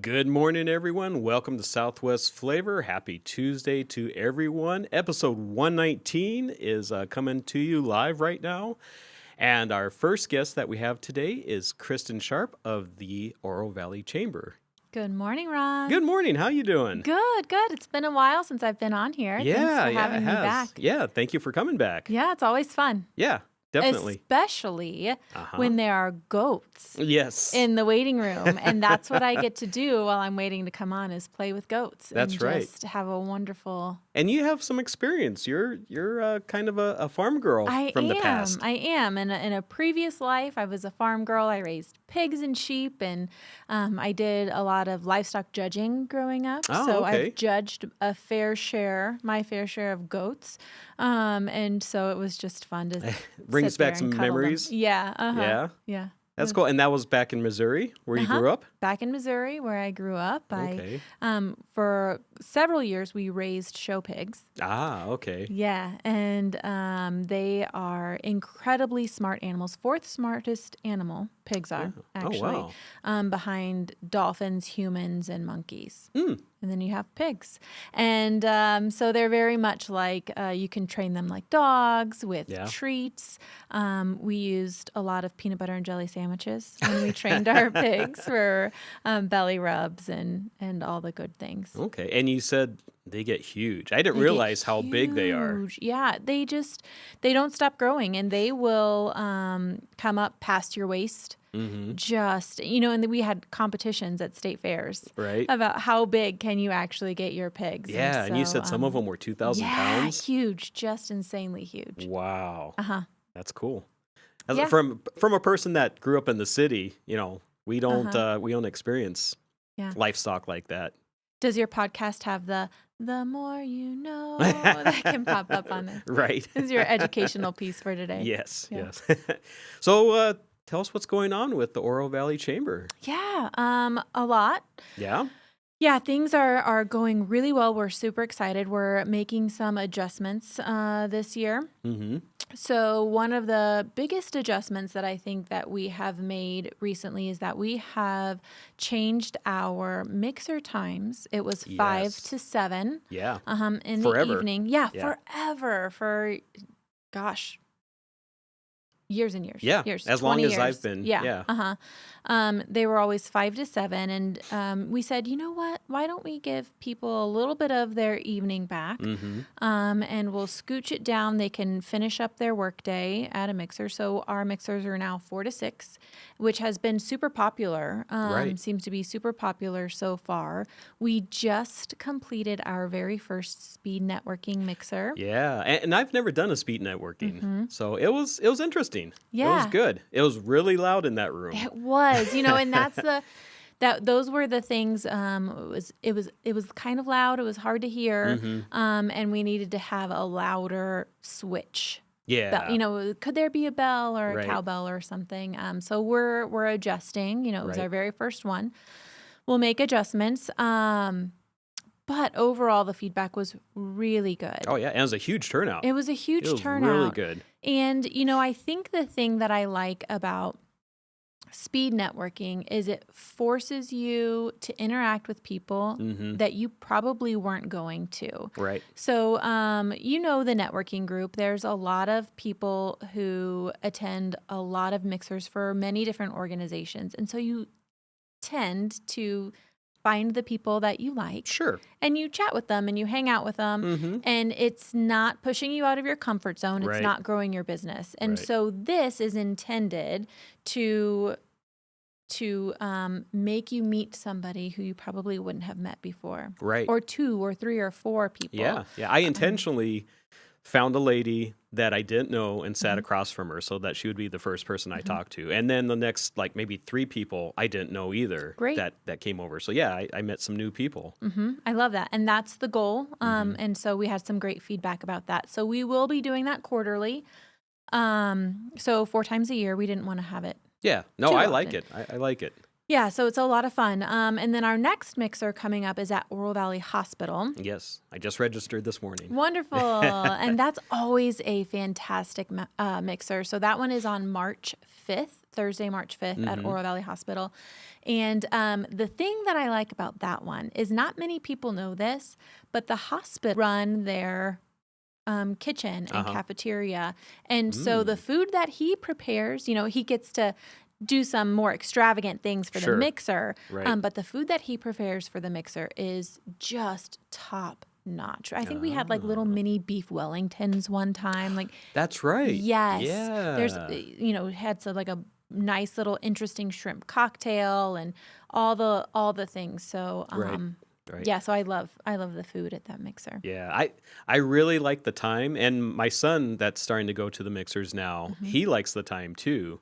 Good morning, everyone. Welcome to Southwest Flavor. Happy Tuesday to everyone. Episode 119 is coming to you live right now. And our first guest that we have today is Kristen Sharp of the Oro Valley Chamber. Good morning, Ron. Good morning. How you doing? Good. It's been a while since I've been on here. Yeah, Thanks for it having me has. back. Yeah, thank you for coming back. Yeah, it's always fun. Yeah, definitely. Especially when there are goats Yes. in the waiting room. And that's what I get to do while I'm waiting to come on is play with goats. That's and right. Just have a wonderful... And you have some experience. You're kind of a farm girl from the past. I am. In a previous life, I was a farm girl. I raised pigs and sheep, and I did a lot of livestock judging growing up. Oh, so okay. I've judged my fair share of goats. And so it was just fun to Brings sit there back some and cuddle them. memories. Yeah. Yeah. That's cool. And that was back in Missouri, where you grew up? Back in Missouri, where I grew up. Okay. For several years, we raised show pigs. Ah, okay. Yeah, and they are incredibly smart animals. Fourth smartest animal, pigs are, actually, Oh, wow. behind dolphins, humans, and monkeys. Mm. And then you have pigs. And so they're very much like, you can train them like dogs with treats. We used a lot of peanut butter and jelly sandwiches when we trained our pigs for belly rubs and all the good things. Okay. And you said they get huge. I didn't realize how big they are. Huge. Yeah, they don't stop growing, and they will come up past your waist. Mm-hmm. And we had competitions at state fairs about how big can you actually get your pigs. Yeah, and you said some of them were 2,000 pounds? Yeah, huge, just insanely huge. Wow. Uh-huh. That's cool. From a person that grew up in the city, we don't experience livestock like that. Does your podcast have the more you know that can pop up on there? Right. This is your educational piece for today. Yes. So tell us what's going on with the Oro Valley Chamber. Yeah, a lot. Yeah? Yeah, things are going really well. We're super excited. We're making some adjustments this year. Mm-hmm. So one of the biggest adjustments that I think that we have made recently is that we have changed our mixer times. It was 5 to 7. Yeah. In forever. The evening. Yeah, forever. For, gosh, years and years. Yeah, years, as long as years. I've been. Yeah. They were always 5 to 7, and we said, you know what? Why don't we give people a little bit of their evening back, and we'll scooch it down. They can finish up their workday at a mixer. So our mixers are now 4 to 6, which has been super popular. Seems to be super popular so far. We just completed our very first speed networking mixer. Yeah, and I've never done a speed networking, so it was interesting. Yeah, it was good. It was really loud in that room. It was, and that's those were the things. It was kind of loud. It was hard to hear, and we needed to have a louder switch. Yeah, bell. Could there be a bell or a cowbell or something? So we're adjusting. It was our very first one. We'll make adjustments. But overall, the feedback was really good. Oh, yeah. And it was a huge turnout. It was a huge turnout. Really good. And, I think the thing that I like about speed networking is it forces you to interact with people that you probably weren't going to. Right. So, the networking group, there's a lot of people who attend a lot of mixers for many different organizations. And so you tend to find the people that you like. Sure. And you chat with them and you hang out with them. And it's not pushing you out of your comfort zone. It's not growing your business. And so this is intended to make you meet somebody who you probably wouldn't have met before. Right. Or 2 or 3 or 4 people. Yeah. I intentionally found a lady that I didn't know and sat across from her so that she would be the first person I talked to. And then the next, maybe 3 people I didn't know either. Great. That came over. So, yeah, I met some new people. I love that. And that's the goal. And so we had some great feedback about that. So we will be doing that quarterly. So 4 times a year. We didn't want to have it. Yeah. No, I like it. I like it. Yeah, so it's a lot of fun. And then our next mixer coming up is at Oro Valley Hospital. Yes, I just registered this morning. Wonderful. And that's always a fantastic mixer. So that one is on March 5th Thursday, March 5th at Oro Valley Hospital. And the thing that I like about that one is not many people know this, but the hospital run their kitchen and cafeteria. And so the food that he prepares, he gets to do some more extravagant things for the mixer. Right. But the food that he prepares for the mixer is just top notch. I think we had like little mini beef Wellingtons one time. Like That's right. yes, Yeah. there's had some like a nice little interesting shrimp cocktail and all the things. So Right. yeah, so I love the food at that mixer. Yeah, I really like the time, and my son that's starting to go to the mixers now, he likes the time too.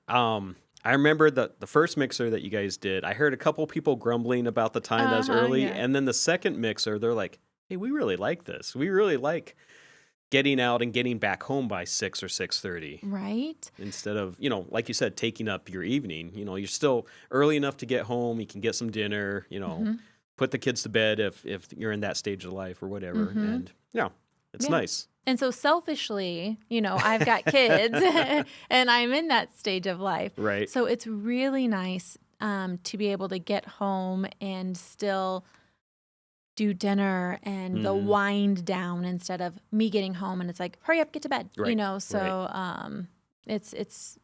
I remember the first mixer that you guys did. I heard a couple people grumbling about the time that was early, Yeah. and then the second mixer, they're like, "Hey, we really like this. We really like getting out and getting back home by 6 or 6:30." Right? Instead of, like you said, taking up your evening. You're still early enough to get home. You can get some dinner, put the kids to bed if you're in that stage of life or whatever. And it's nice. And so selfishly, I've got kids and I'm in that stage of life. Right. So it's really nice to be able to get home and still do dinner and the wind down instead of me getting home and it's like, hurry up, get to bed. Right. So it's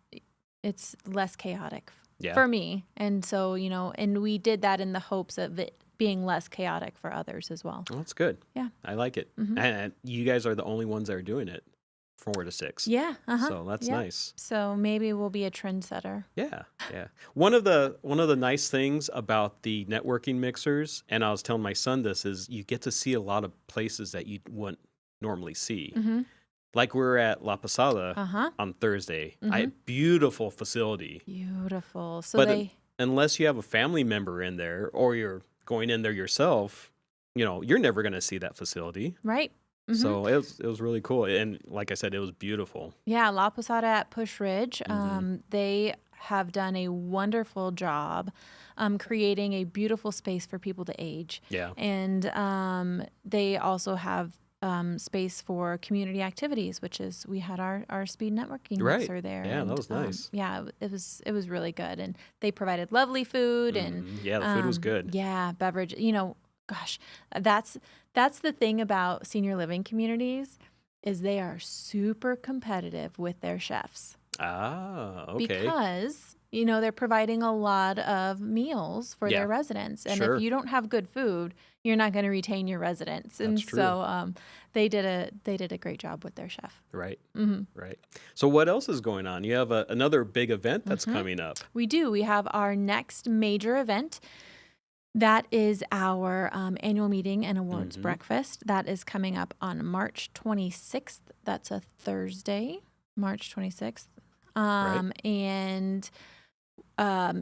less chaotic Yeah. for me. And so, and we did that in the hopes of it being less chaotic for others as well. Well, that's good. Yeah. I like it. And you guys are the only ones that are doing it 4 to 6. Yeah. So that's nice. So maybe we'll be a trendsetter. Yeah. One of the nice things about the networking mixers, and I was telling my son this, is you get to see a lot of places that you wouldn't normally see. Like we were at La Posada on Thursday. Beautiful facility. Beautiful. So But unless you have a family member in there or you're going in there yourself, you're never going to see that facility. right. So it was really cool. And like I said, it was beautiful. Yeah, La Posada at Push Ridge. They have done a wonderful job creating a beautiful space for people to age. Yeah. And they also have space for community activities, which is we had our speed networking mixer there. Yeah, and, that was nice. it was really good, and they provided lovely food and Yeah, the food was good. yeah, beverage. Gosh, that's the thing about senior living communities is they are super competitive with their chefs. Ah, okay. Because they're providing a lot of meals for their residents, and if you don't have good food, you're not going to retain your residents. And That's true. so they did a great job with their chef. Right. Right. So what else is going on? You have another big event that's coming up. We do. We have our next major event. That is our annual meeting and awards breakfast. That is coming up on March 26th. That's a Thursday, March 26th. And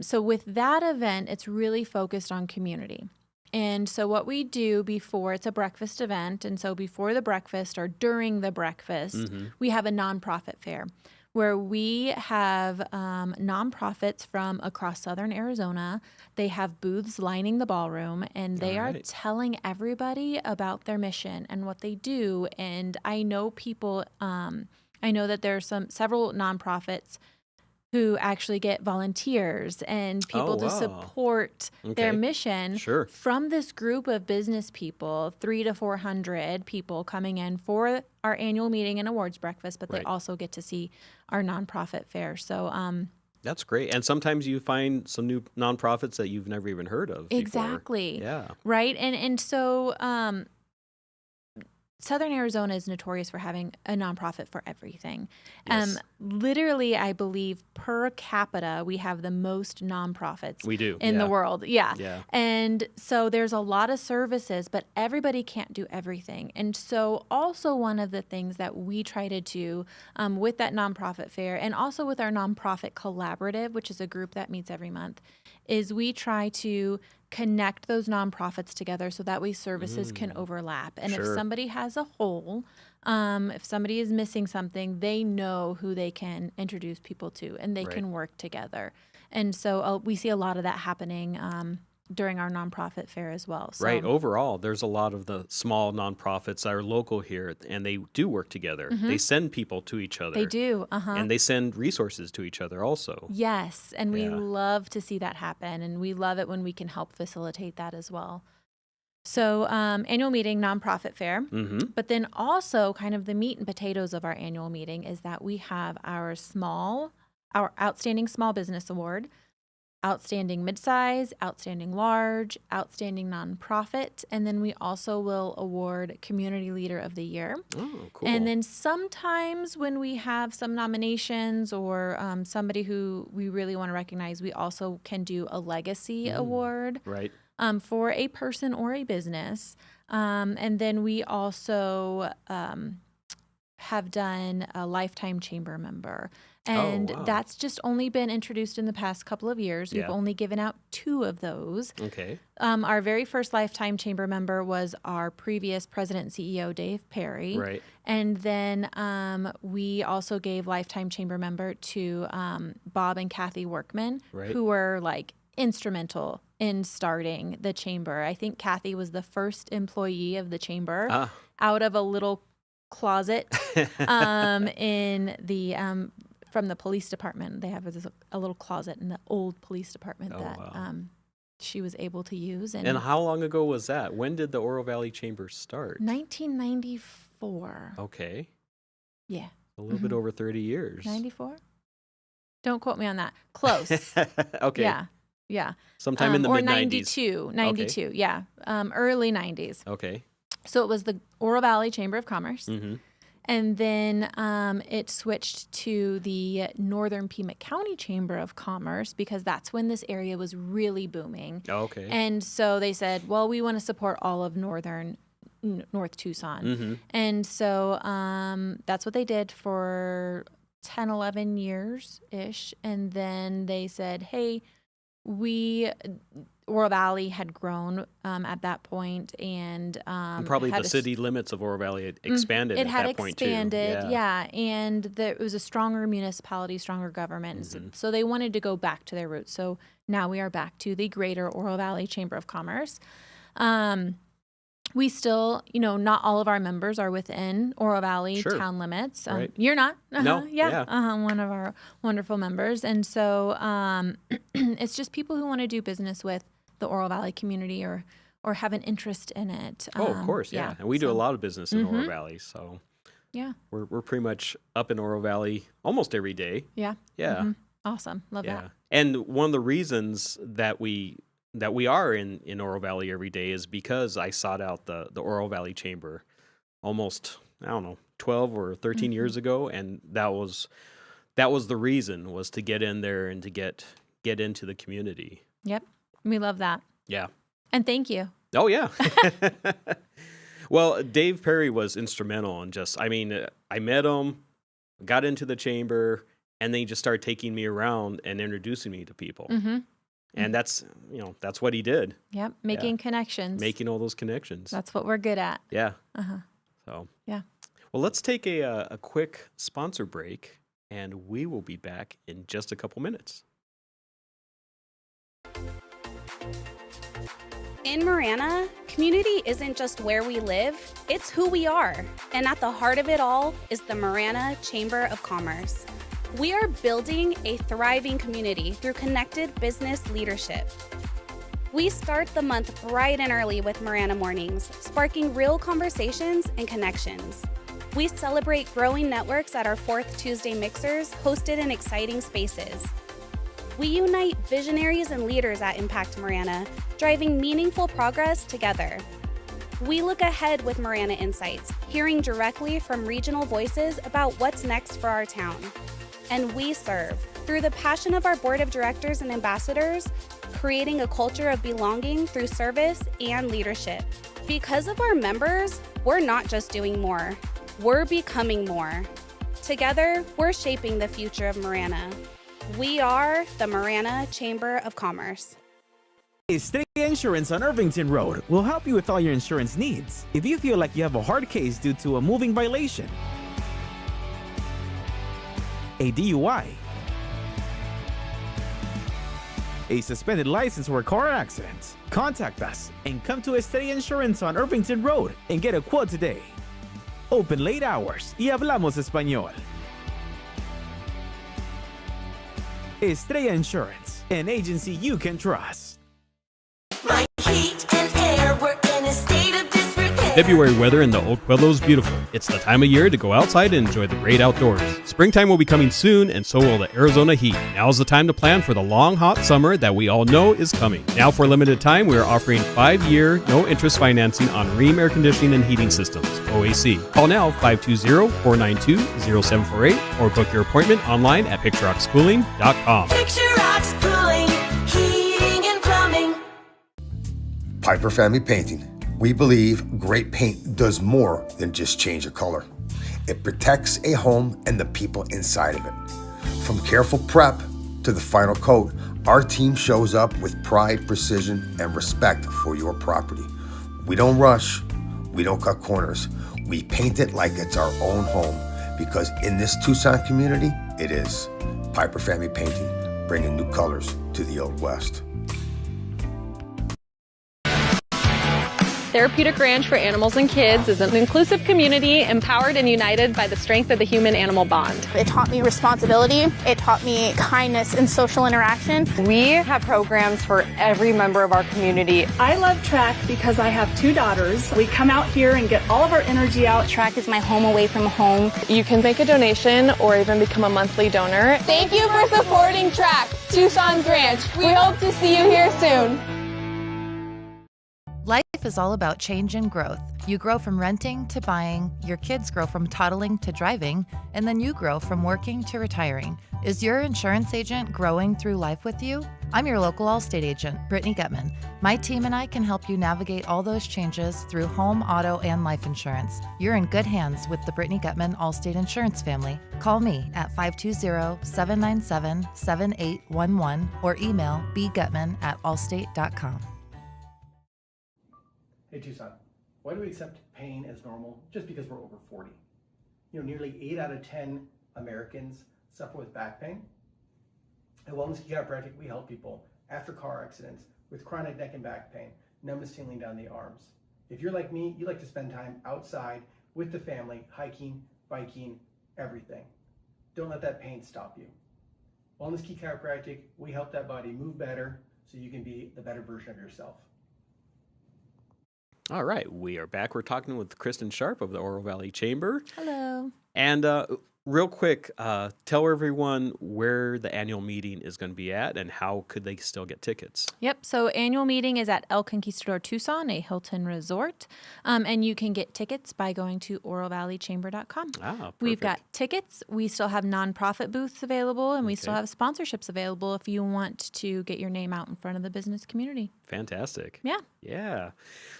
so with that event, it's really focused on community. And so what we do before, it's a breakfast event, and so before the breakfast or during the breakfast, we have a nonprofit fair where we have nonprofits from across southern Arizona. They have booths lining the ballroom, and they are telling everybody about their mission and what they do. And I know people, I know that there are several nonprofits who actually get volunteers and people to support their mission from this group of business people, 300 to 400 people coming in for our annual meeting and awards breakfast, but they also get to see our nonprofit fair. So that's great. And sometimes you find some new nonprofits that you've never even heard of exactly. before. Yeah. Right. And so Southern Arizona is notorious for having a nonprofit for everything. Yes. Literally, I believe per capita, we have the most nonprofits We do. in the world. Yeah. Yeah. And so there's a lot of services, but everybody can't do everything. And so also one of the things that we try to do with that nonprofit fair and also with our nonprofit collaborative, which is a group that meets every month, is we try to connect those nonprofits together so that way services can overlap. And if somebody has a hole, if somebody is missing something, they know who they can introduce people to and they can work together. And so we see a lot of that happening during our nonprofit fair as well. So, Right. Overall, there's a lot of the small nonprofits that are local here, and they do work together. They send people to each other. They do. And they send resources to each other also. Yes, and we Yeah. love to see that happen, and we love it when we can help facilitate that as well. So annual meeting, nonprofit fair, but then also kind of the meat and potatoes of our annual meeting is that we have our outstanding small business award, outstanding midsize, outstanding large, outstanding nonprofit, and then we also will award community leader of the year. Oh, cool. And then sometimes when we have some nominations or somebody who we really want to recognize, we also can do a legacy award. Right. For a person or a business. And then we also have done a lifetime chamber member. And wow. that's just only been introduced in the past couple of years. We've Yeah. only given out 2 of those. Okay. Our very first lifetime chamber member was our previous president and CEO, Dave Perry. Right. And then we also gave lifetime chamber member to Bob and Kathy Workman, Right. who were like instrumental in starting the chamber. I think Kathy was the first employee of the chamber out of a little closet in the from the police department. They have a little closet in the old police department that she was able to use. And how long ago was that? When did the Oro Valley Chamber start? 1994. Okay. Yeah. A little bit over 30 years. 94? Don't quote me on that. Close. Okay. Yeah. Yeah. Sometime in the or mid-90s. 92. Yeah. Early 90s. Okay. So it was the Oro Valley Chamber of Commerce. Mm-hmm. And then it switched to the Northern Pima County Chamber of Commerce because that's when this area was really booming. Oh, okay. And so they said, well, we want to support all of North Tucson. Mm-hmm. And so that's what they did for 10, 11 years-ish. And then they said, hey, Oro Valley had grown at that point, and probably the city limits of Oro Valley had expanded at that point too. It had expanded, yeah. And it was a stronger municipality, stronger government. Mm-hmm. So they wanted to go back to their roots. So now we are back to the Greater Oro Valley Chamber of Commerce. We still, not all of our members are within Oro Valley town limits. Right. You're not? No. Yeah. One of our wonderful members. And so it's just people who want to do business with the Oro Valley community or have an interest in it. Of course, yeah. And we do a lot of business in Oro Valley, so yeah, we're pretty much up in Oro Valley almost every day. Yeah. Yeah. Mm-hmm. Awesome. Love that. And one of the reasons that we are in Oro Valley every day is because I sought out the Oro Valley Chamber almost, 12 or 13 years ago, and that was the reason, was to get in there and to get into the community. Yep. We love that. Yeah. And thank you. Oh, yeah. Well, Dave Perry was instrumental in I met him, got into the chamber, and then he just started taking me around and introducing me to people. Mm-hmm. And that's what he did. Yep. Making connections. Making all those connections. That's what we're good at. Yeah. Uh-huh. So. Yeah. Well, let's take a quick sponsor break, and we will be back in just a couple minutes. In Marana, community isn't just where we live, it's who we are. And at the heart of it all is the Marana Chamber of Commerce. We are building a thriving community through connected business leadership. We start the month bright and early with Marana Mornings, sparking real conversations and connections. We celebrate growing networks at our 4th Tuesday mixers, hosted in exciting spaces. We unite visionaries and leaders at Impact Marana, driving meaningful progress together. We look ahead with Marana Insights, hearing directly from regional voices about what's next for our town. And we serve, through the passion of our board of directors and ambassadors, creating a culture of belonging through service and leadership. Because of our members, we're not just doing more, we're becoming more. Together, we're shaping the future of Marana. We are the Marana Chamber of Commerce. Tilley Insurance on Irvington Road will help you with all your insurance needs. If you feel like you have a hard case due to a moving violation, a DUI, a suspended license, or car accident. Contact us and come to Estrella Insurance on Irvington Road and get a quote today. Open late hours y hablamos español. Estrella Insurance, an agency you can trust. My heat and air were in a state of disrepair. February weather in the Old Pueblo is beautiful. It's the time of year to go outside and enjoy the great outdoors. Springtime will be coming soon, and so will the Arizona heat. Now's the time to plan for the long, hot summer that we all know is coming. Now, for a limited time, we are offering 5-year, no-interest financing on Rheem air conditioning and heating systems, OAC. Call now, 520-492-0748, or book your appointment online at PictureRocksCooling.com. Picture Rocks Cooling, Heating and Plumbing. Piper Family Painting. We believe great paint does more than just change a color. It protects a home and the people inside of it. From careful prep to the final coat, our team shows up with pride, precision, and respect for your property. We don't rush, we don't cut corners. We paint it like it's our own home, because in this Tucson community, it is. Piper Family Painting, bringing new colors to the Old West. Therapeutic Ranch for Animals and Kids is an inclusive community empowered and united by the strength of the human-animal bond. It taught me responsibility. It taught me kindness and social interaction. We have programs for every member of our community. I love TRAK because I have 2 daughters. We come out here and get all of our energy out. TRAK is my home away from home. You can make a donation or even become a monthly donor. Thank you for supporting TRAK, Tucson's Ranch. We hope to see you here soon. Life is all about change and growth. You grow from renting to buying, your kids grow from toddling to driving, and then you grow from working to retiring. Is your insurance agent growing through life with you? I'm your local Allstate agent, Brittany Gutman. My team and I can help you navigate all those changes through home, auto, and life insurance. You're in good hands with the Brittany Gutman Allstate Insurance family. Call me at 520-797-7811 or email bgutman@allstate.com. Hey Tucson, why do we accept pain as normal just because we're over 40? Nearly 8 out of 10 Americans suffer with back pain. At Wellness Chiropractic, we help people after car accidents with chronic neck and back pain, numbness tingling down the arms. If you're like me, you like to spend time outside with the family, hiking, biking, everything. Don't let that pain stop you. Wellness Chiropractic, we help that body move better so you can be the better version of yourself. All right, we are back. We're talking with Kristen Sharp of the Oro Valley Chamber. Hello. And real quick, tell everyone where the annual meeting is going to be at and how could they still get tickets. Yep. So annual meeting is at El Conquistador Tucson, a Hilton resort. And you can get tickets by going to orovalleychamber.com. Perfect. We've got tickets. We still have nonprofit booths available, and we still have sponsorships available if you want to get your name out in front of the business community. Fantastic. Yeah. Yeah.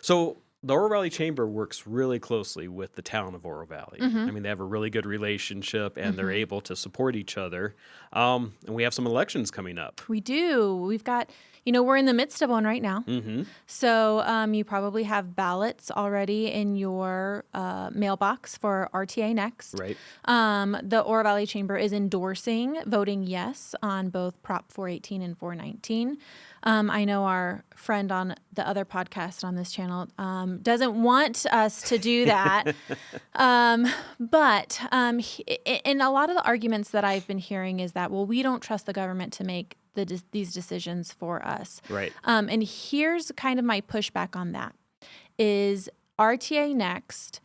So the Oro Valley Chamber works really closely with the town of Oro Valley. Mm-hmm. I mean, they have a really good relationship, and they're able to support each other. And we have some elections coming up. We do. We've got, we're in the midst of one right now. Mm-hmm. So you probably have ballots already in your mailbox for RTA Next. Right. The Oro Valley Chamber is endorsing voting yes on both Prop 418 and 419. I know our friend on the other podcast on this channel doesn't want us to do that. But in a lot of the arguments that I've been hearing is that, well, we don't trust the government to make these decisions for us. Right. And here's kind of my pushback on that is RTA Next,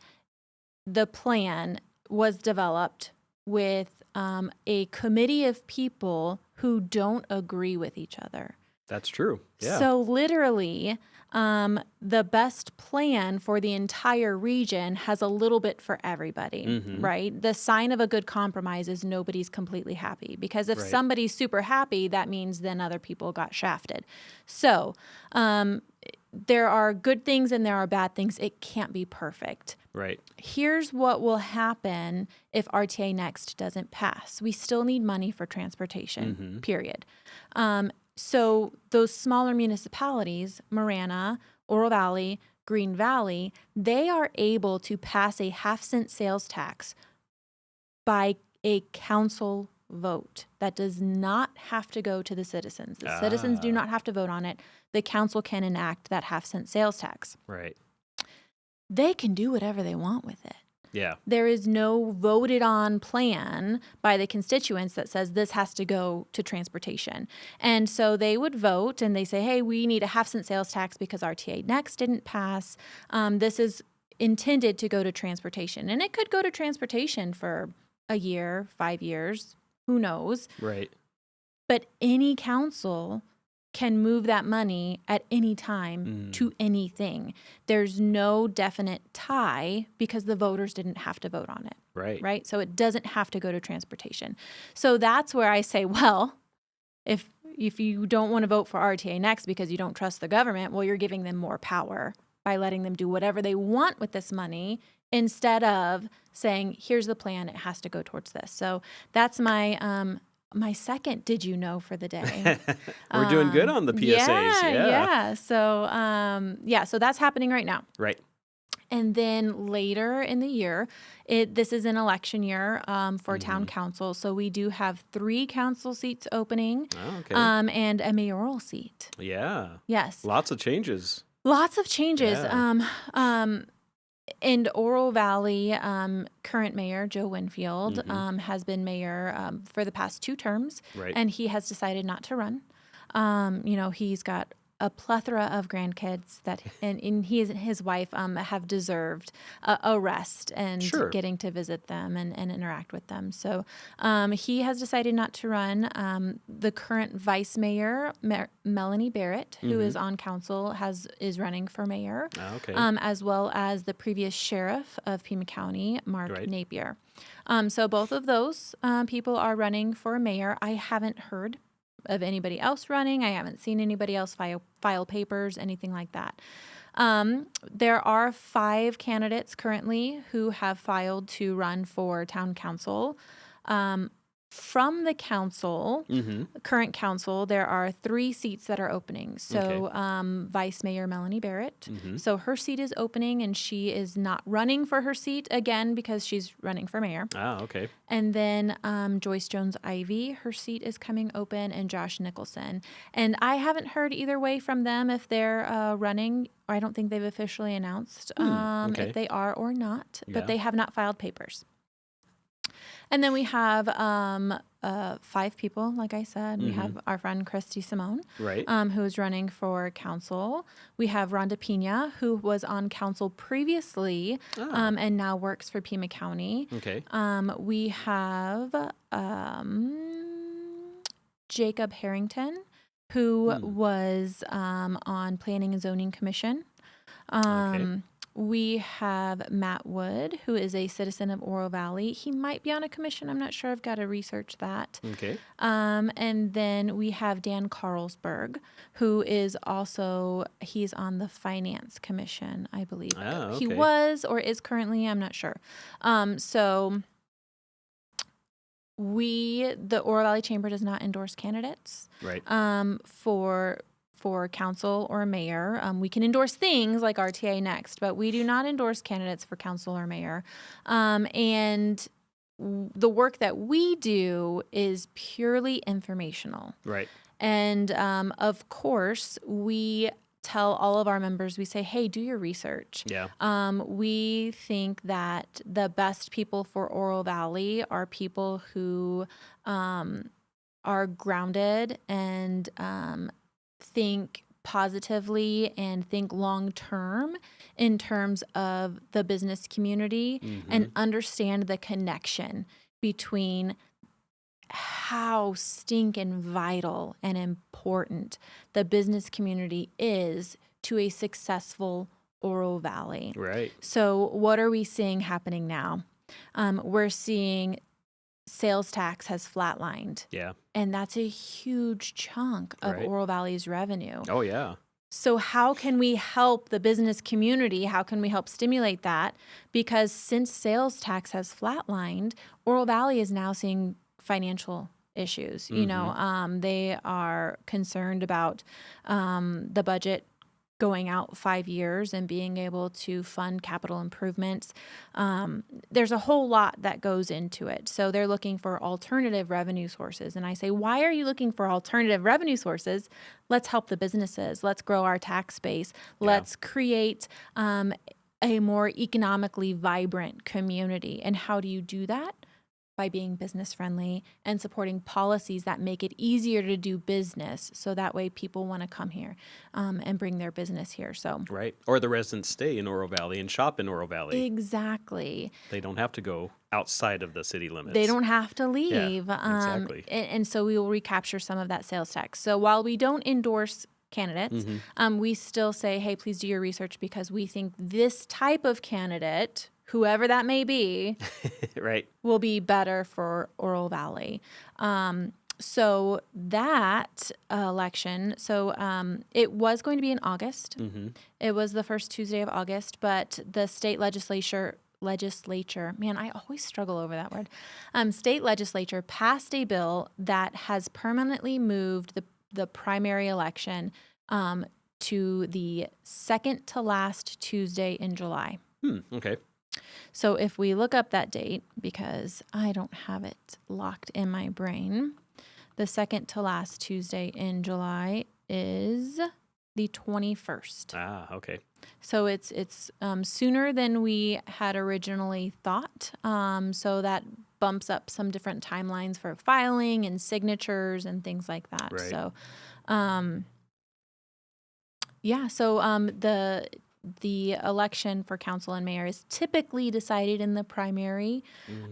the plan was developed with a committee of people who don't agree with each other. That's true. Yeah. So literally, the best plan for the entire region has a little bit for everybody, right? The sign of a good compromise is nobody's completely happy, because if somebody's super happy, that means then other people got shafted. So there are good things and there are bad things. It can't be perfect. Right. Here's what will happen if RTA Next doesn't pass. We still need money for transportation, period. So those smaller municipalities, Marana, Oro Valley, Green Valley, they are able to pass a half-cent sales tax by a council vote. That does not have to go to the citizens. The citizens do not have to vote on it. The council can enact that half-cent sales tax. Right. They can do whatever they want with it. Yeah. There is no voted on plan by the constituents that says this has to go to transportation. And so they would vote and they say, hey, we need a half-cent sales tax because RTA Next didn't pass. This is intended to go to transportation. And it could go to transportation for a year, 5 years, who knows? Right. But any council can move that money at any time to anything. There's no definite tie because the voters didn't have to vote on it. Right. Right? So it doesn't have to go to transportation. So that's where I say, well, if you don't want to vote for RTA Next because you don't trust the government, well, you're giving them more power by letting them do whatever they want with this money instead of saying, here's the plan, it has to go towards this. So that's my my second did you know for the day. We're doing good on the PSAs. Yeah. So that's happening right now. Right. And then later in the year, this is an election year for town council. So we do have 3 council seats opening and a mayoral seat. Yeah. Yes. Lots of changes. Lots of changes. Yeah. And Oro Valley current mayor, Joe Winfield, has been mayor for the past 2 terms. Right. And he has decided not to run. He's got a plethora of grandkids and he and his wife have deserved a rest and getting to visit them and interact with them. So he has decided not to run. The current vice mayor, Melanie Barrett, who is on council, is running for mayor, as well as the previous sheriff of Pima County, Mark Napier. So both of those people are running for mayor. I haven't heard of anybody else running. I haven't seen anybody else file papers, anything like that. There are 5 candidates currently who have filed to run for town council. From the council, current council, there are 3 seats that are opening. So Vice Mayor Melanie Barrett. So her seat is opening and she is not running for her seat again because she's running for mayor. Okay. And then Joyce Jones-Ivy, her seat is coming open, and Josh Nicholson. And I haven't heard either way from them if they're running. I don't think they've officially announced if they are or not, but they have not filed papers. And then we have 5 people, like I said. We have our friend Christy Simone, who is running for council. We have Rhonda Pina, who was on council previously and now works for Pima County. Okay. We have Jacob Harrington, who was on Planning and Zoning Commission. We have Matt Wood, who is a citizen of Oro Valley. He might be on a commission. I'm not sure. I've got to research that. Okay. And then we have Dan Carlsberg, who is he's on the Finance Commission, I believe. He was or is currently, I'm not sure. So the Oro Valley Chamber does not endorse candidates. Right. For council or mayor. We can endorse things like RTA Next, but we do not endorse candidates for council or mayor. And the work that we do is purely informational. Right. And of course, we tell all of our members, we say, hey, do your research. Yeah. We think that the best people for Oro Valley are people who are grounded and think positively and think long term in terms of the business community and understand the connection between how stinking vital and important the business community is to a successful Oro Valley. Right. So what are we seeing happening now? We're seeing sales tax has flatlined. Yeah. And that's a huge chunk of Oro Valley's revenue. Oh, yeah. So how can we help the business community? How can we help stimulate that? Because since sales tax has flatlined, Oro Valley is now seeing financial issues. You know, they are concerned about the budget going out 5 years and being able to fund capital improvements. There's a whole lot that goes into it. So they're looking for alternative revenue sources. And I say, why are you looking for alternative revenue sources? Let's help the businesses. Let's grow our tax base. Let's create a more economically vibrant community. And how do you do that? By being business friendly and supporting policies that make it easier to do business. So that way people want to come here and bring their business here. So Right. Or the residents stay in Oro Valley and shop in Oro Valley. Exactly. They don't have to go outside of the city limits. They don't have to leave. Yeah, exactly. And so we will recapture some of that sales tax. So while we don't endorse candidates, we still say, hey, please do your research because we think this type of candidate, whoever that may be, right, will be better for Oro Valley. So that election, it was going to be in August. It was the first Tuesday of August, but the state legislature, man, I always struggle over that word. State legislature passed a bill that has permanently moved the primary election to the second to last Tuesday in July. Okay. So if we look up that date, because I don't have it locked in my brain, the second to last Tuesday in July is the 21st. Ah, okay. So it's sooner than we had originally thought. So that bumps up some different timelines for filing and signatures and things like that. Right. So, the election for council and mayor is typically decided in the primary.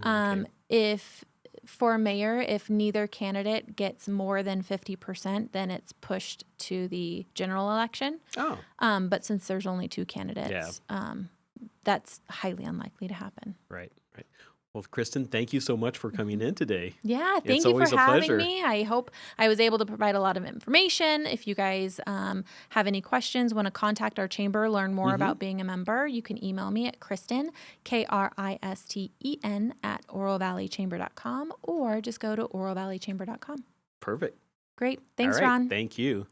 Okay. If for mayor, if neither candidate gets more than 50%, then it's pushed to the general election. Oh. But since there's only two candidates, that's highly unlikely to happen. Right. Well, Kristen, thank you so much for coming in today. Yeah, thank It's you always for a having pleasure. me. I hope I was able to provide a lot of information. If you guys have any questions, want to contact our chamber, learn more about being a member, you can email me at Kristen, Kristen, at orovalleychamber.com, or just go to orovalleychamber.com. Perfect. Great. Thanks, All right. Ron. Thank you.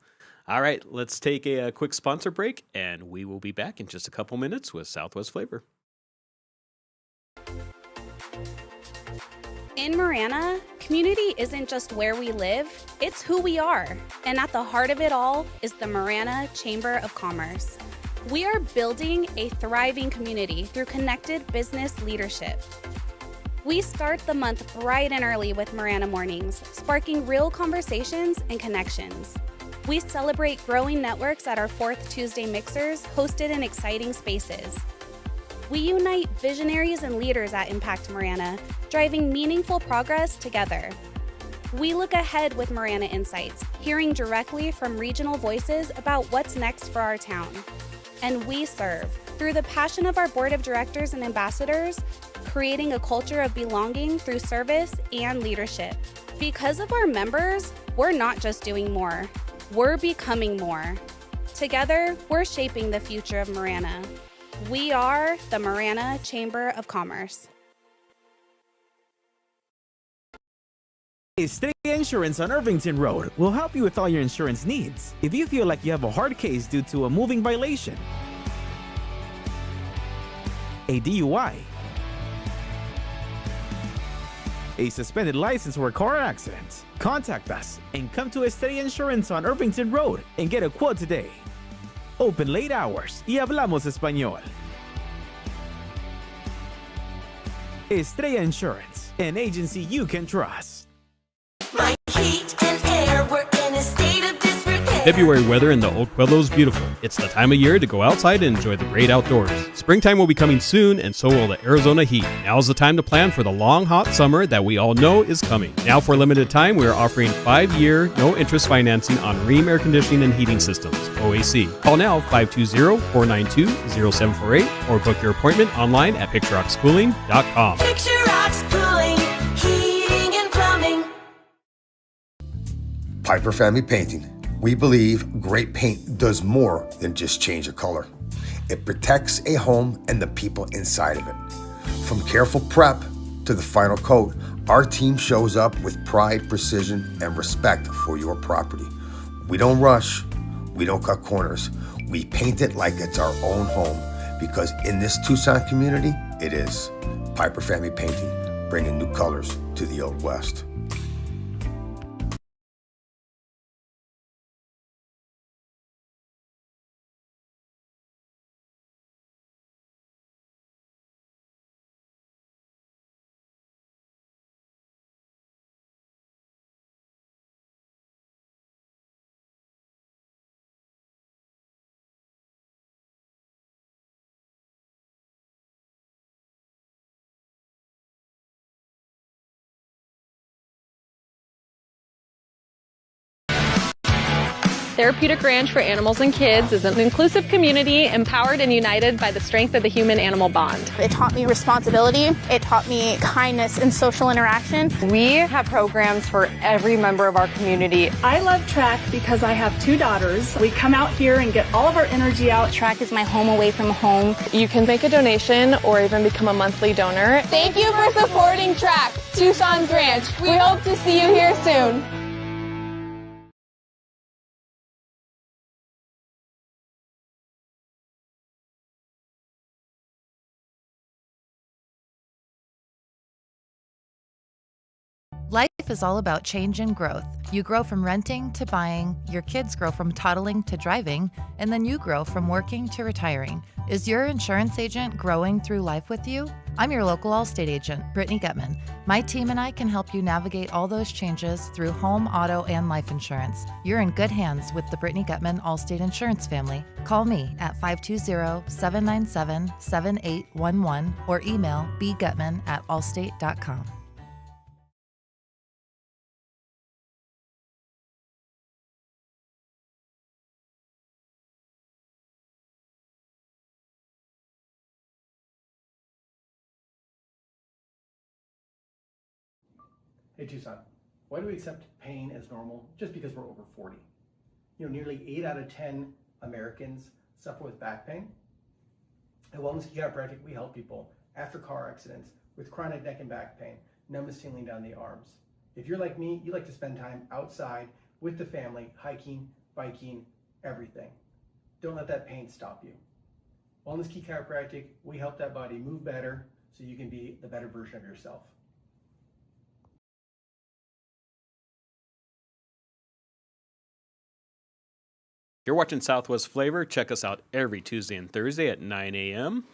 All right, let's take a quick sponsor break, and we will be back in just a couple minutes with Southwest Flavor. In Marana, community isn't just where we live, it's who we are. And at the heart of it all is the Marana Chamber of Commerce. We are building a thriving community through connected business leadership. We start the month bright and early with Marana Mornings, sparking real conversations and connections. We celebrate growing networks at our fourth Tuesday mixers, hosted in exciting spaces. We unite visionaries and leaders at Impact Marana, driving meaningful progress together. We look ahead with Marana Insights, hearing directly from regional voices about what's next for our town. And we serve through the passion of our board of directors and ambassadors, creating a culture of belonging through service and leadership. Because of our members, we're not just doing more, we're becoming more. Together, we're shaping the future of Marana. We are the Marana Chamber of Commerce. Estrella Insurance on Irvington Road will help you with all your insurance needs. If you feel like you have a hard case due to a moving violation, a DUI, a suspended license or a car accident, contact us and come to Estrella Insurance on Irvington Road and get a quote today. Open late hours y hablamos español. Estrella Insurance, an agency you can trust. My heat and air were in a state of disrepair. February weather in the Old Pueblo is beautiful. It's the time of year to go outside and enjoy the great outdoors. Springtime will be coming soon, and so will the Arizona heat. Now's the time to plan for the long, hot summer that we all know is coming. Now, for a limited time, we are offering 5-year, no-interest financing on Ream air conditioning and heating systems, OAC. Call now, 520-492-0748, or book your appointment online at PictureRocksCooling.com. Picture Rocks Cooling, Heating and Plumbing. Piper Family Painting. We believe great paint does more than just change a color. It protects a home and the people inside of it. From careful prep to the final coat, our team shows up with pride, precision, and respect for your property. We don't rush. We don't cut corners. We paint it like it's our own home because in this Tucson community, it is. Piper Family Painting, bringing new colors to the Old West. Therapeutic Ranch for Animals and Kids is an inclusive community empowered and united by the strength of the human-animal bond. It taught me responsibility. It taught me kindness and social interaction. We have programs for every member of our community. I love TRAK because I have 2 daughters. We come out here and get all of our energy out. TRAK is my home away from home. You can make a donation or even become a monthly donor. Thank you for supporting TRAK, Tucson's Ranch. We hope to see you here soon. Life is all about change and growth. You grow from renting to buying, your kids grow from toddling to driving, and then you grow from working to retiring. Is your insurance agent growing through life with you? I'm your local Allstate agent, Brittany Gutman. My team and I can help you navigate all those changes through home, auto, and life insurance. You're in good hands with the Brittany Gutman Allstate Insurance family. Call me at 520-797-7811 or email bgutman@allstate.com. Hey Tucson, why do we accept pain as normal just because we're over 40? Nearly 8 out of 10 Americans suffer with back pain. At Wellness Chiropractic, we help people after car accidents with chronic neck and back pain, numbness tingling down the arms. If you're like me, you like to spend time outside with the family, hiking, biking, everything. Don't let that pain stop you. Wellness Chiropractic, we help that body move better so you can be the better version of yourself. You're watching Southwest Flavor. Check us out every Tuesday and Thursday at 9 a.m.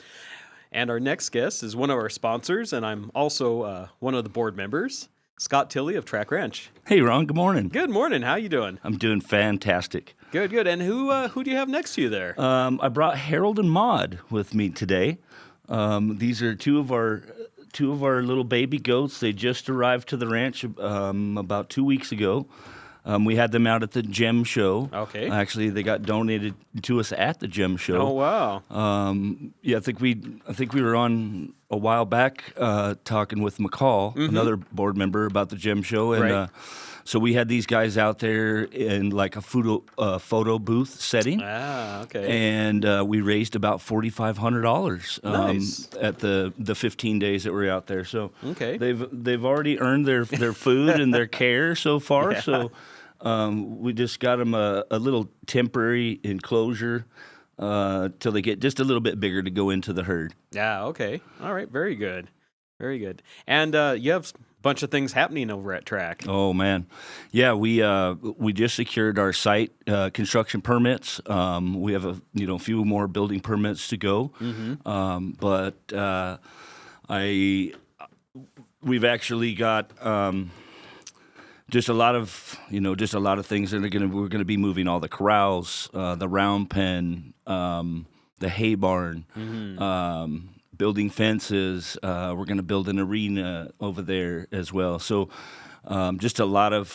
And our next guest is one of our sponsors, and I'm also one of the board members, Scott Tilley of TRAK Ranch. Hey, Ron. Good morning. Good morning. How you doing? I'm doing fantastic. Good, good. And who do you have next to you there? I brought Harold and Maud with me today. These are two of our little baby goats. They just arrived to the ranch about 2 weeks ago. We had them out at the gem show. Okay. Actually, they got donated to us at the gem show. Oh wow. Yeah, I think we were on a while back talking with McCall, another board member, about the gem show, and Right. So we had these guys out there in like a photo booth setting. Ah, okay. And we raised about $4,500 Nice. at the 15 days that we're out there. So Okay. they've already earned their food and their care so far. Yeah. So we just got them a little temporary enclosure till they get just a little bit bigger to go into the herd. Yeah, okay. All right, very good. Very good. And you have a bunch of things happening over at TRAK. Oh man, yeah. We just secured our site construction permits. We have a few more building permits to go. But we've actually got just a lot of things that we're gonna be moving all the corrals, the round pen, the hay barn. Building fences. We're going to build an arena over there as well. So, just a lot of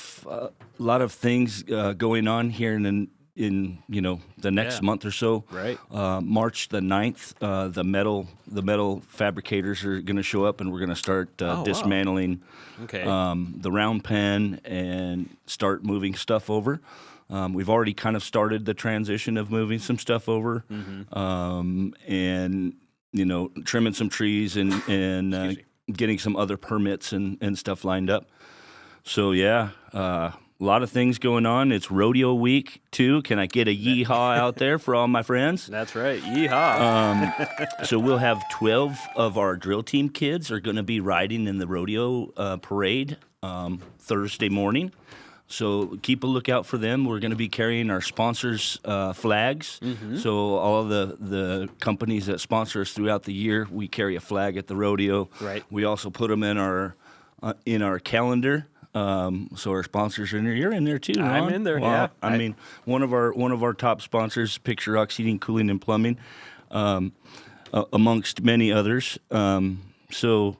things going on here in the next month or so. Right. March the 9th, the metal fabricators are going to show up, and we're going to start dismantling Okay. the round pen and start moving stuff over. We've already kind of started the transition of moving some stuff over, and trimming some trees and getting some other permits and stuff lined up. So yeah, lot of things going on. It's rodeo week too. Can I get a yeehaw out there for all my friends? That's right, yeehaw. So we'll have 12 of our drill team kids are going to be riding in the rodeo parade Thursday morning. So keep a lookout for them. We're going to be carrying our sponsors' flags. So all of the companies that sponsor us throughout the year, we carry a flag at the rodeo. Right. We also put them in our calendar. So our sponsors are in there. You're in there too, Ron. I'm in there. Well, Yeah. I mean, one of our top sponsors, Picture Rocks Heating, Cooling, and Plumbing, amongst many others. So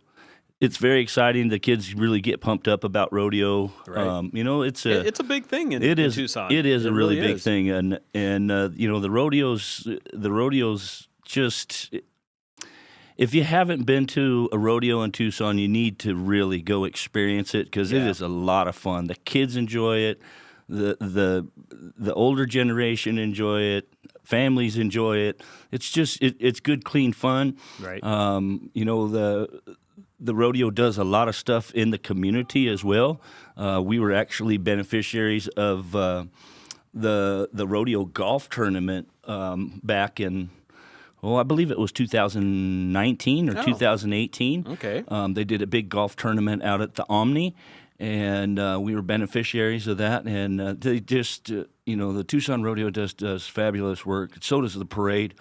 it's very exciting. The kids really get pumped up about rodeo. Right. It's a big thing in Tucson. It is a really big is. thing, and the rodeos just. If you haven't been to a rodeo in Tucson, you need to really go experience it because it is a lot of fun. The kids enjoy it, the older generation enjoy it, families enjoy it. It's just it's good, clean fun. Right. The rodeo does a lot of stuff in the community as well. We were actually beneficiaries of the rodeo golf tournament back in. Well, I believe it was 2019 or 2018. Okay. They did a big golf tournament out at the Omni, and we were beneficiaries of that. And they just, the Tucson Rodeo does fabulous work. So does the parade.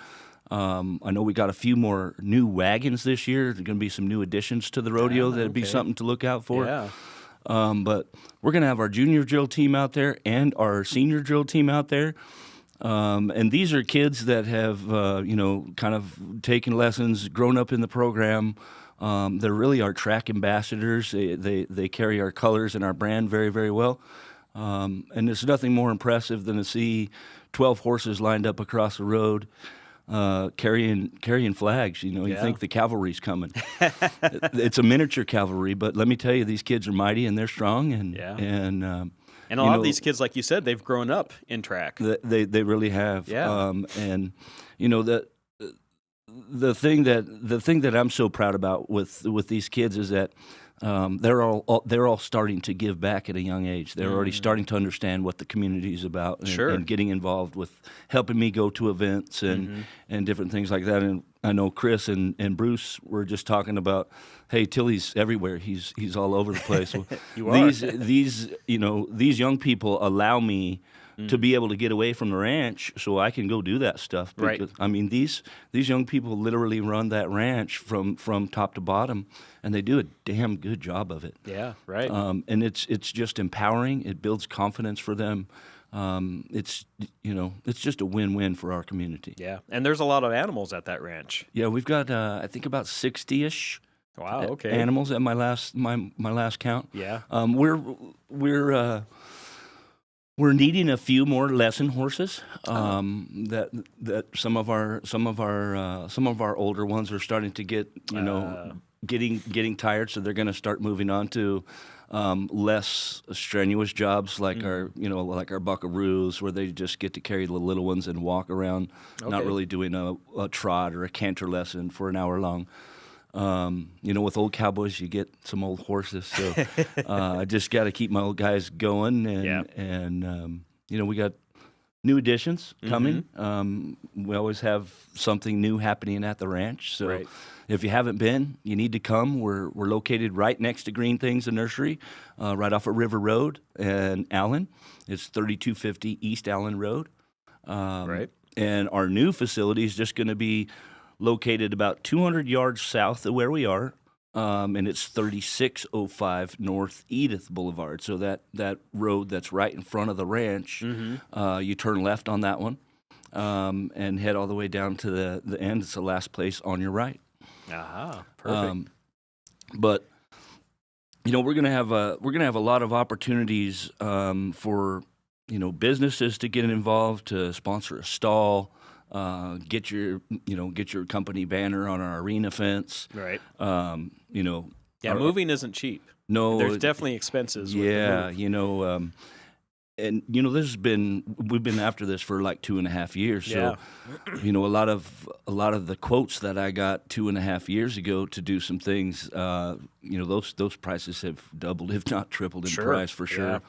I know we got a few more new wagons this year. There's going to be some new additions to the rodeo. That'd be something to look out for. Yeah. But we're going to have our junior drill team out there and our senior drill team out there. And these are kids that have, kind of taken lessons, grown up in the program. They're really our TRAK ambassadors. They carry our colors and our brand very, very well. And there's nothing more impressive than to see 12 horses lined up across the road carrying flags. You think the cavalry's coming. It's a miniature cavalry, but let me tell you, these kids are mighty and they're strong. And a lot of these kids, like you said, they've grown up in TRAK. They really have. Yeah. And the thing that I'm so proud about with these kids is that they're all starting to give back at a young age. They're already starting to understand what the community is about and getting involved with helping me go to events and different things like that. And I know Chris and Bruce were just talking about, hey, Tilley's everywhere. He's all over the place. Well, these young people allow me to be able to get away from the ranch so I can go do that stuff. Because, Right. I mean, these young people literally run that ranch from top to bottom, and they do a damn good job of it. Yeah, right. And it's just empowering. It builds confidence for them. It's just a win-win for our community. Yeah, and there's a lot of animals at that ranch. Yeah, we've got I think about 60-ish. Wow. Okay. Animals at my last count. Yeah. We're needing a few more lesson horses. That some of our older ones are starting to get getting tired, so they're going to start moving on to less strenuous jobs like our buckaroos, where they just get to carry the little ones and walk around, not really doing a trot or a canter lesson for an hour long. With old cowboys, you get some old horses. So I just got to keep my old guys going. And we got new additions coming. We always have something new happening at the ranch. So if you haven't been, you need to come. We're located right next to Green Things, the nursery, right off of River Road and Allen. It's 3250 East Allen Road. And our new facility is just going to be located about 200 yards south of where we are, and it's 3605 North Edith Boulevard. So that road that's right in front of the ranch, you turn left on that one and head all the way down to the end. It's the last place on your right. Aha, perfect. But we're gonna have a lot of opportunities for businesses to get involved, to sponsor a stall. Get your company banner on our arena fence. Right. Moving isn't cheap. No, there's definitely expenses. With the move. we've been after this for like 2.5 years. So, a lot of the quotes that I got 2.5 years ago to do some things, those prices have doubled, if not tripled in price for sure.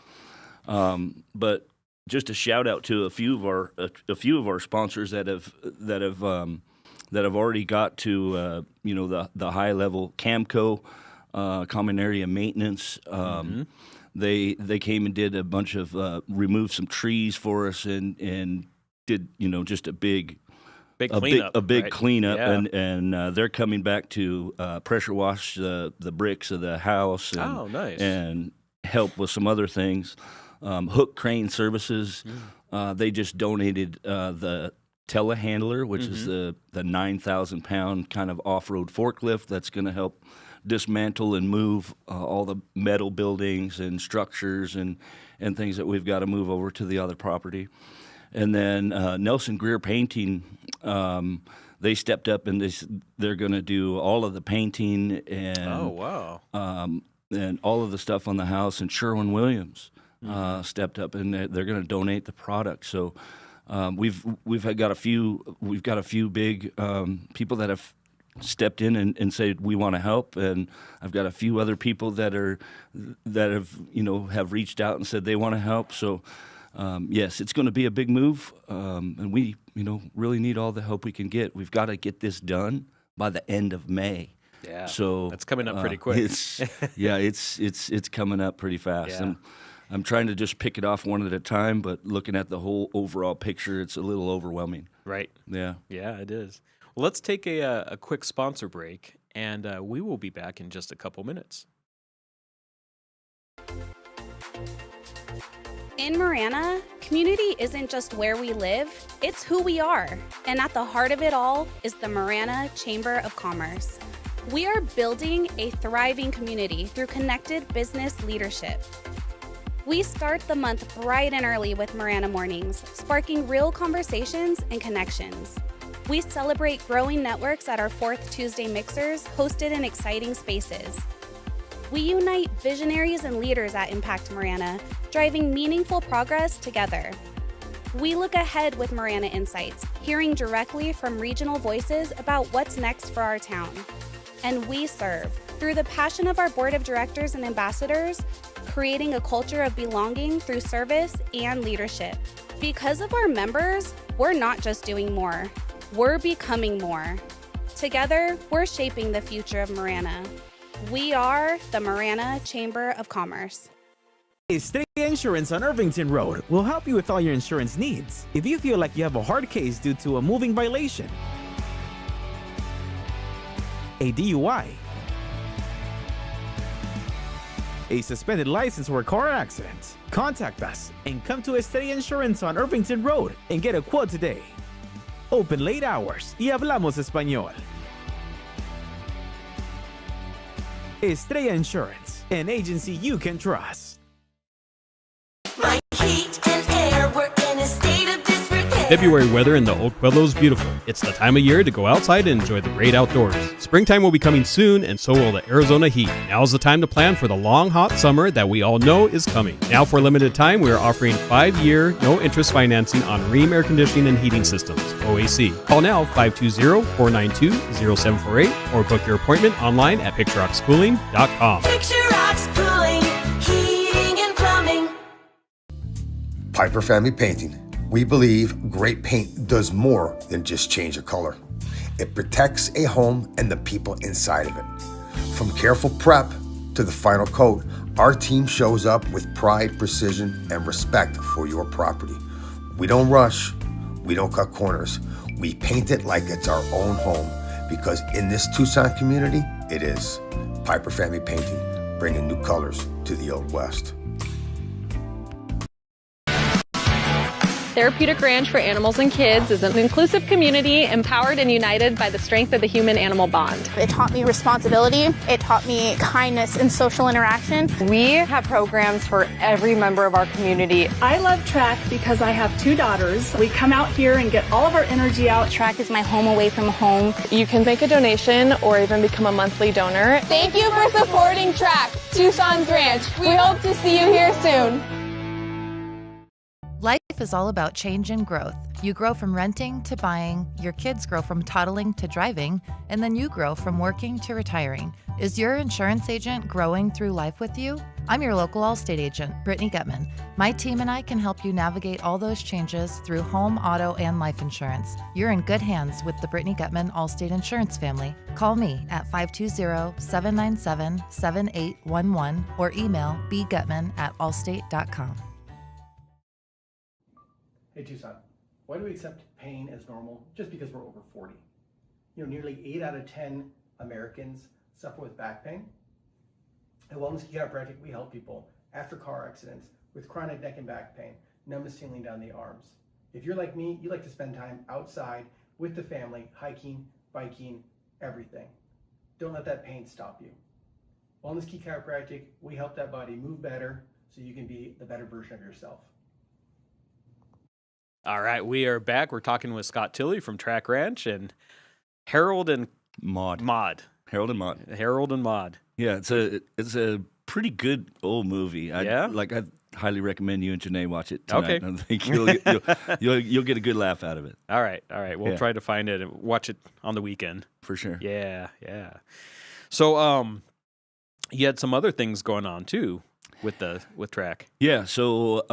But just a shout out to a few of our sponsors that have already got to the high level. Camco, Common Area Maintenance. They came and did a bunch of removed some trees for us and did just a big cleanup, right? cleanup, Yeah. and they're coming back to pressure wash the bricks of the house. And, Oh, nice. And help with some other things. Hook Crane Services, they just donated the telehandler, which is the 9,000 pound kind of off road forklift that's going to help dismantle and move all the metal buildings and structures and things that we've got to move over to the other property. And then Nelson Greer Painting, they stepped up and they're going to do all of the painting and and all of the stuff on the house. And Sherwin-Williams stepped up and they're going to donate the product. So we've got a few big people that have stepped in and said we want to help, and I've got a few other people that have reached out and said they want to help. So yes, it's going to be a big move, and we really need all the help we can get. We've got to get this done by the end of May. Yeah, so that's coming up pretty quick. It's coming up pretty fast. Yeah. I'm trying to just pick it off one at a time, but looking at the whole overall picture, it's a little overwhelming. Right. Yeah. Yeah, it is. Well, let's take a quick sponsor break, and we will be back in just a couple minutes. In Marana, community isn't just where we live, it's who we are. And at the heart of it all is the Marana Chamber of Commerce. We are building a thriving community through connected business leadership. We start the month bright and early with Marana Mornings, sparking real conversations and connections. We celebrate growing networks at our 4th Tuesday mixers, hosted in exciting spaces. We unite visionaries and leaders at Impact Marana, driving meaningful progress together. We look ahead with Marana Insights, hearing directly from regional voices about what's next for our town. And we serve, through the passion of our board of directors and ambassadors, creating a culture of belonging through service and leadership. Because of our members, we're not just doing more, we're becoming more. Together, we're shaping the future of Marana. We are the Marana Chamber of Commerce. Estrella Insurance on Irvington Road will help you with all your insurance needs. If you feel like you have a hard case due to a moving violation, a DUI, a suspended license or a car accident, contact us and come to Estrella Insurance on Irvington Road and get a quote today. Open late hours y hablamos español. Estrella Insurance, an agency you can trust. My heat and air, we're in a state of disrepair. February weather in the Old Pueblo is beautiful. It's the time of year to go outside and enjoy the great outdoors. Springtime will be coming soon, and so will the Arizona heat. Now's the time to plan for the long, hot summer that we all know is coming. Now, for a limited time, we are offering 5-year, no-interest financing on Rheem air conditioning and heating systems, OAC. Call now, 520-492-0748, or book your appointment online at PictureRocksCooling.com. Picture Rocks Cooling, Heating and Plumbing. Piper Family Painting. We believe great paint does more than just change a color. It protects a home and the people inside of it. From careful prep to the final coat, our team shows up with pride, precision, and respect for your property. We don't rush, we don't cut corners. We paint it like it's our own home, because in this Tucson community, it is. Piper Family Painting, bringing new colors to the Old West. Therapeutic Ranch for Animals and Kids is an inclusive community empowered and united by the strength of the human-animal bond. It taught me responsibility. It taught me kindness and social interaction. We have programs for every member of our community. I love TRAK because I have 2 daughters. We come out here and get all of our energy out. TRAK is my home away from home. You can make a donation or even become a monthly donor. Thank you for supporting TRAK, Tucson's Ranch. We hope to see you here soon. Life is all about change and growth. You grow from renting to buying, your kids grow from toddling to driving, and then you grow from working to retiring. Is your insurance agent growing through life with you? I'm your local Allstate agent, Brittany Gutman. My team and I can help you navigate all those changes through home, auto, and life insurance. You're in good hands with the Brittany Gutman Allstate Insurance family. Call me at 520-797-7811 or email bgutman@allstate.com. Hey Tucson, why do we accept pain as normal just because we're over 40? Nearly 8 out of 10 Americans suffer with back pain. At Wellness Key Chiropractic, we help people after car accidents with chronic neck and back pain, numbness tingling down the arms. If you're like me, you like to spend time outside with the family, hiking, biking, everything. Don't let that pain stop you. Wellness Key Chiropractic, we help that body move better so you can be the better version of yourself. All right, we are back. We're talking with Scott Tilley from TRAK Ranch and Harold and Maud. Harold and Maud. Harold and Maud. Yeah, it's a pretty good old movie. I highly recommend you and Janae watch it tonight. Okay. I think you'll get a good laugh out of it. All right. We'll try to find it and watch it on the weekend. For sure. Yeah. So, you had some other things going on too with TRAK. Yeah. So,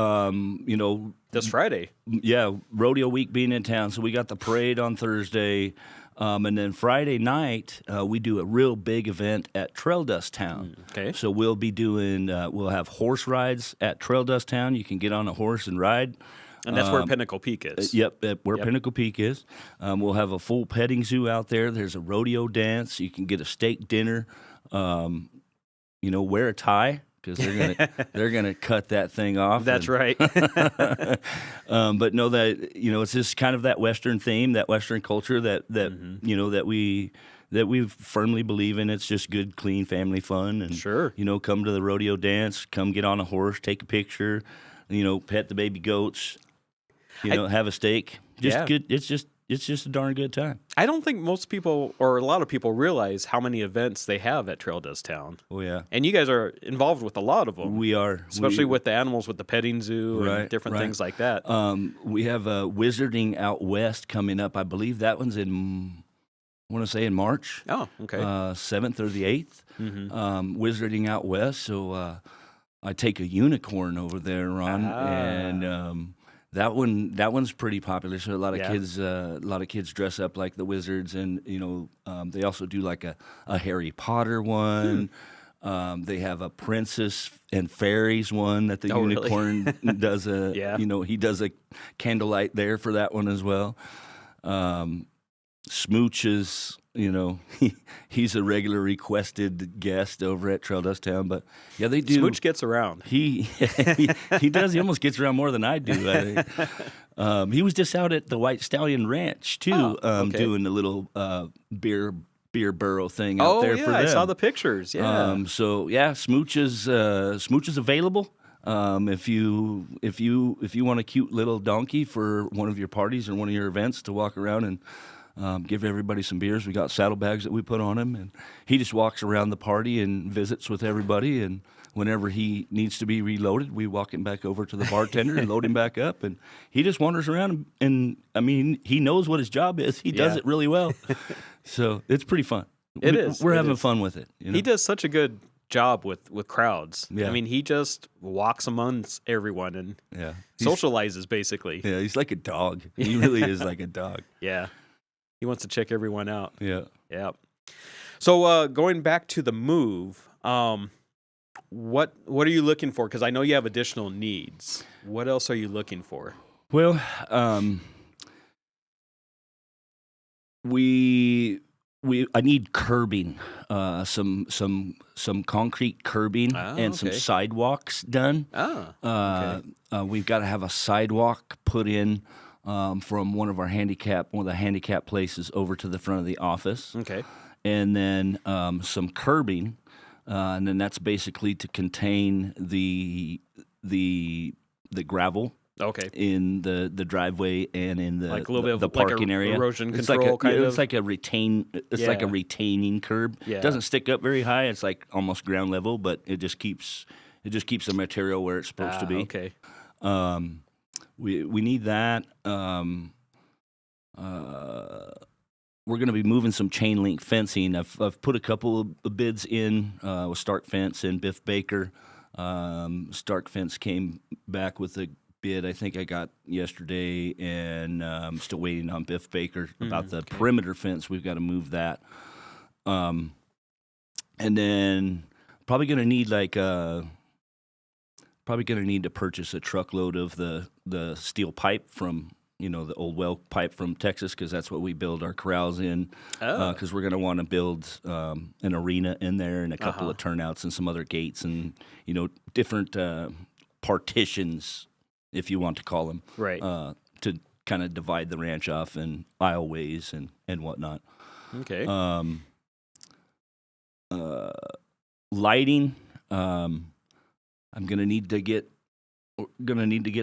this Friday. Yeah, rodeo week being in town. So we got the parade on Thursday. And then Friday night, we do a real big event at Trail Dust Town. Okay. So we'll be doing, we'll have horse rides at Trail Dust Town. You can get on a horse and ride. And that's where Pinnacle Peak is. Where Pinnacle Peak is. We'll have a full petting zoo out there. There's a rodeo dance. You can get a steak dinner. Wear a tie, because they're gonna cut that thing off. That's right. But know that it's just kind of that Western theme, that Western culture that we firmly believe in. It's just good, clean family fun, and sure, come to the rodeo dance, come get on a horse, take a picture, pet the baby goats, have a steak. Good. It's just a darn good time. I don't think most people, or a lot of people, realize how many events they have at Trail Dust Town. Oh, yeah. And you guys are involved with a lot of them. We are. Especially with the animals, with the petting zoo and different things like that. We have Wizarding Out West coming up. I believe that one's in March. Oh, okay. 7th or the 8th. Mm-hmm. Wizarding Out West. So I take a unicorn over there, Ron, and... That one's pretty popular. So a lot of kids dress up like the wizards, and they also do like a Harry Potter one. They have a princess and fairies one that the unicorn really? Does he does a candlelight there for that one as well. Smooch is, he's a regular requested guest over at Trail Dust Town. But yeah, they do. Smooch gets around. He does. He almost gets around more than I do. I think. He was just out at the White Stallion Ranch too, doing a little beer burrow thing out there for them. I saw the pictures. Yeah. Smooch is available. If you want a cute little donkey for one of your parties or one of your events to walk around and give everybody some beers. We got saddlebags that we put on him, and he just walks around the party and visits with everybody. And whenever he needs to be reloaded, we walk him back over to the bartender and load him back up. And he just wanders around, and I mean, he knows what his job is. He does it really well. So it's pretty fun. We're having fun with it. He does such a good job with crowds. Yeah. I mean, he just walks amongst everyone and socializes, basically. Yeah, he's like a dog. He really is like a dog. Yeah. He wants to check everyone out. Yeah. Yeah. So going back to the move, what are you looking for? Because I know you have additional needs. What else are you looking for? Well, I need curbing, some concrete curbing and some sidewalks done. We've got to have a sidewalk put in from one of the handicap places over to the front of the office. Okay. And then some curbing, and then that's basically to contain the gravel. Okay. In the driveway and in the like a little bit the of parking like area. Erosion it's control like kind of. It's like a like a retaining curb. Yeah. It doesn't stick up very high. It's like almost ground level, but it just keeps the material where it's supposed to be. Okay. We need that. We're going to be moving some chain link fencing. I've put a couple of bids in with Stark Fence and Biff Baker. Stark Fence came back with a bid I think I got yesterday, and I'm still waiting on Biff Baker about the perimeter fence. We've got to move that. And then probably going to need to purchase a truckload of the steel pipe from, the old well pipe from Texas, because that's what we build our corrals in. Because we're going to want to build an arena in there and a couple of turnouts and some other gates and, different partitions, if you want to call them, right? To kind of divide the ranch off in aisleways and whatnot. Okay. Lighting. I'm gonna need to get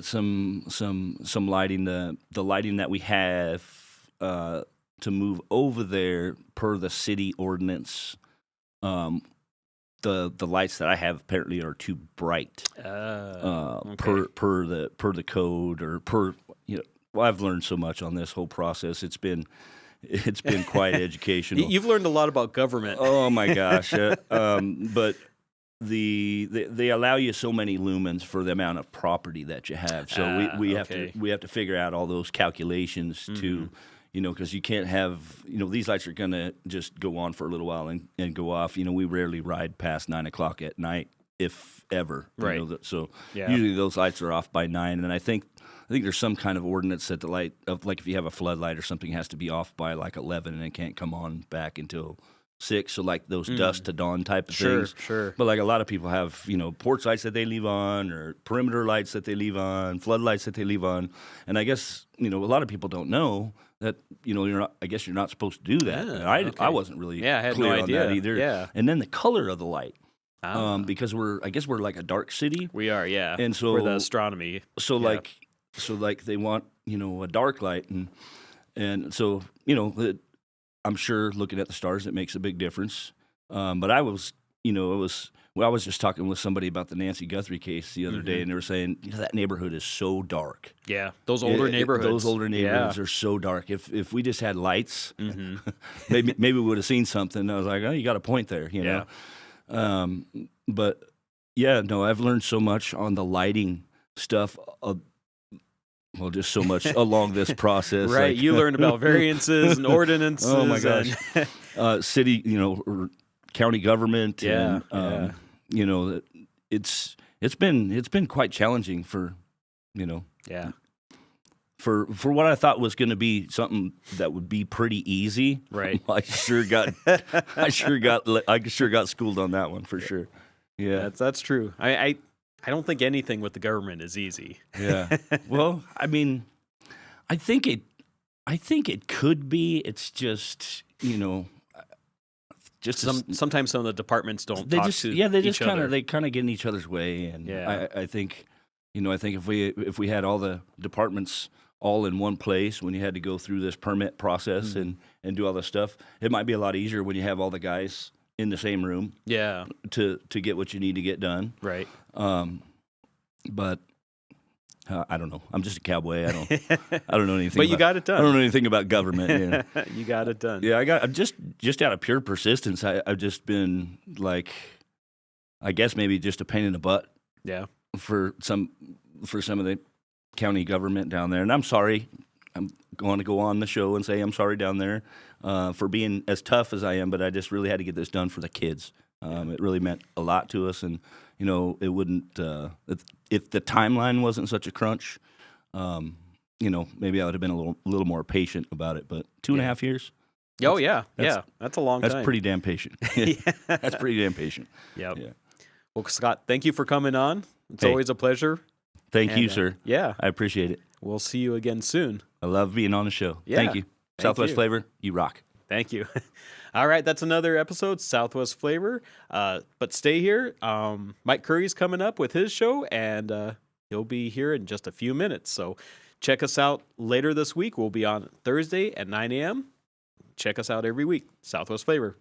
some lighting. The lighting that we have to move over there per the city ordinance. The lights that I have apparently are too bright. Per the code, or per. Well, I've learned so much on this whole process. It's been quite educational. You've learned a lot about government. Oh my gosh! But they allow you so many lumens for the amount of property that you have. So we have to figure out all those calculations to, because you can't have, these lights are gonna just go on for a little while and go off. We rarely ride past 9 o'clock at night, if ever. Right. So usually those lights are off by 9, and I think there's some kind of ordinance that the light of, like, if you have a floodlight or something, has to be off by like 11 and it can't come on back until 6. So like those dusk to dawn type of things. Sure. But like a lot of people have, porch lights that they leave on, or perimeter lights that they leave on, floodlights that they leave on. And I guess, a lot of people don't know that, you're not supposed to do that. And I wasn't really I had clear no idea on that either. Yeah. And then the color of the light. Because we're like a dark city. We are, yeah. And so we're the astronomy. So like they want, a dark light, and so, I'm sure looking at the stars, it makes a big difference. But I was just talking with somebody about the Nancy Guthrie case the other day, and they were saying, that neighborhood is so dark. Yeah, those older neighborhoods. Those older neighborhoods are so dark. If we just had lights, maybe we would have seen something. I was like, oh, you got a point there, know. But yeah, no, I've learned so much on the lighting stuff. Just so much along this process. Right, like, you learned about variances and ordinances. Oh my gosh, city, or county government. Yeah, it's been quite challenging for, for what I thought was going to be something that would be pretty easy. Right, I sure got schooled on that one for sure. Yeah, that's true. I don't think anything with the government is easy. Yeah. Well, I mean, I think it could be. It's just, sometimes some of the departments don't they talk just, to yeah, they each just kind other. of get in each other's way, and I think if we had all the departments all in one place when you had to go through this permit process and do all this stuff, it might be a lot easier when you have all the guys in the same room. Yeah. To get what you need to get done. Right. But I don't know. I'm just a cowboy. I don't know anything. But you got it done. I don't know anything about government. You got it done. Yeah, I'm just out of pure persistence. I've just been like, I guess maybe just a pain in the butt. Yeah. For some of the county government down there, and I'm sorry. I'm going to go on the show and say I'm sorry down there for being as tough as I am, but I just really had to get this done for the kids. It really meant a lot to us, and it wouldn't if the timeline wasn't such a crunch. Maybe I would have been a little more patient about it. But 2.5 years. Oh yeah, that's a long time. That's pretty damn patient. That's pretty damn patient. Yep. Yeah. Well, Scott, thank you for coming on. It's always a pleasure. Thank you, sir. Yeah, I appreciate it. We'll see you again soon. I love being on the show. Yeah. Thank you. Southwest Flavor, you rock. Thank you. All right, that's another episode, Southwest Flavor. But stay here. Mike Curry's coming up with his show, and he'll be here in just a few minutes. So check us out later this week. We'll be on Thursday at 9 a.m. Check us out every week, Southwest Flavor.